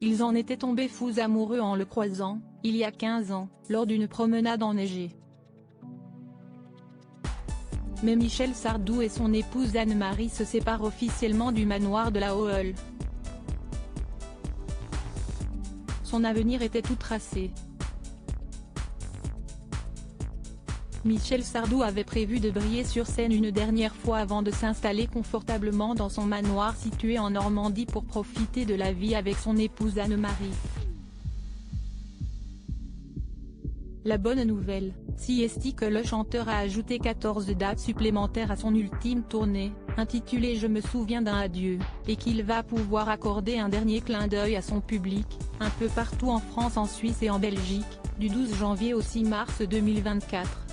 Ils en étaient tombés fous amoureux en le croisant, il y a 15 ans, lors d'une promenade enneigée. Mais Michel Sardou et son épouse Anne-Marie se séparent officiellement du manoir de la Hoël. Son avenir était tout tracé. Michel Sardou avait prévu de briller sur scène une dernière fois avant de s'installer confortablement dans son manoir situé en Normandie pour profiter de la vie avec son épouse Anne-Marie. La bonne nouvelle, si est que le chanteur a ajouté 14 dates supplémentaires à son ultime tournée, intitulée Je me souviens d'un adieu, et qu'il va pouvoir accorder un dernier clin d'œil à son public, un peu partout en France, en Suisse et en Belgique, du 12 janvier au 6 mars 2024.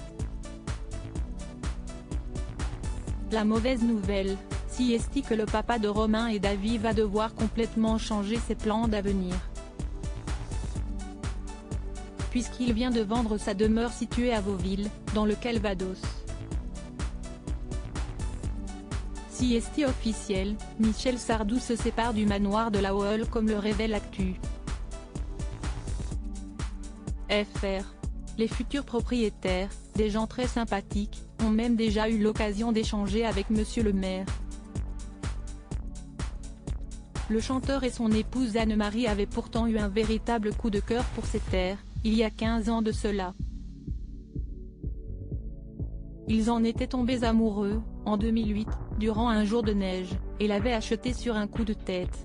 La mauvaise nouvelle, si est que le papa de Romain et Davy va devoir complètement changer ses plans d'avenir. Puisqu'il vient de vendre sa demeure située à Vauville, dans le Calvados. Si est officiel, Michel Sardou se sépare du manoir de la Hoël comme le révèle Actu. FR. Les futurs propriétaires, des gens très sympathiques, ont même déjà eu l'occasion d'échanger avec monsieur le maire. Le chanteur et son épouse Anne-Marie avaient pourtant eu un véritable coup de cœur pour ces terres, il y a 15 ans de cela. Ils en étaient tombés amoureux, en 2008, durant un jour de neige, et l'avaient acheté sur un coup de tête.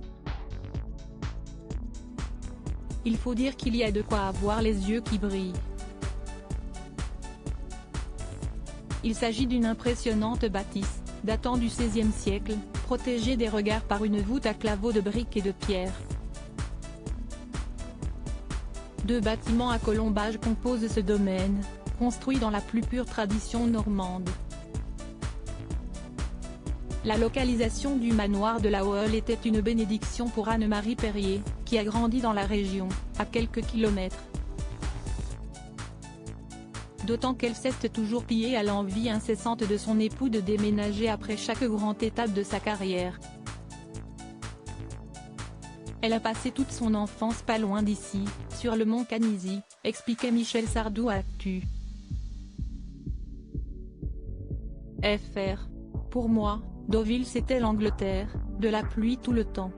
Il faut dire qu'il y a de quoi avoir les yeux qui brillent. Il s'agit d'une impressionnante bâtisse, datant du XVIe siècle, protégée des regards par une voûte à claveaux de briques et de pierre. 2 bâtiments à colombage composent ce domaine, construit dans la plus pure tradition normande. La localisation du manoir de la Hoël était une bénédiction pour Anne-Marie Perrier, qui a grandi dans la région, à quelques kilomètres. D'autant qu'elle s'est toujours pliée à l'envie incessante de son époux de déménager après chaque grande étape de sa carrière. Elle a passé toute son enfance pas loin d'ici, sur le mont Canisy, expliquait Michel Sardou à Actu. FR. Pour moi, Deauville c'était l'Angleterre, de la pluie tout le temps.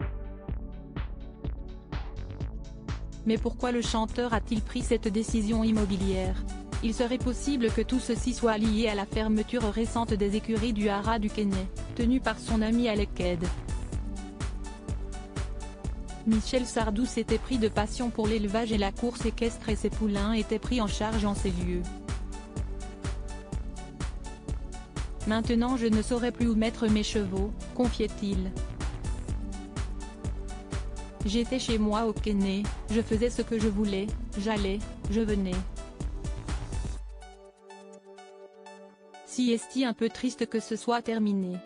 Mais pourquoi le chanteur a-t-il pris cette décision immobilière ? Il serait possible que tout ceci soit lié à la fermeture récente des écuries du Haras du Quesnay, tenues par son ami Alec Ed. Michel Sardou s'était pris de passion pour l'élevage et la course équestre et ses poulains étaient pris en charge en ces lieux. Maintenant je ne saurais plus où mettre mes chevaux, confiait-il. J'étais chez moi au Quesnay, je faisais ce que je voulais, j'allais, je venais. Si est un peu triste que ce soit terminé.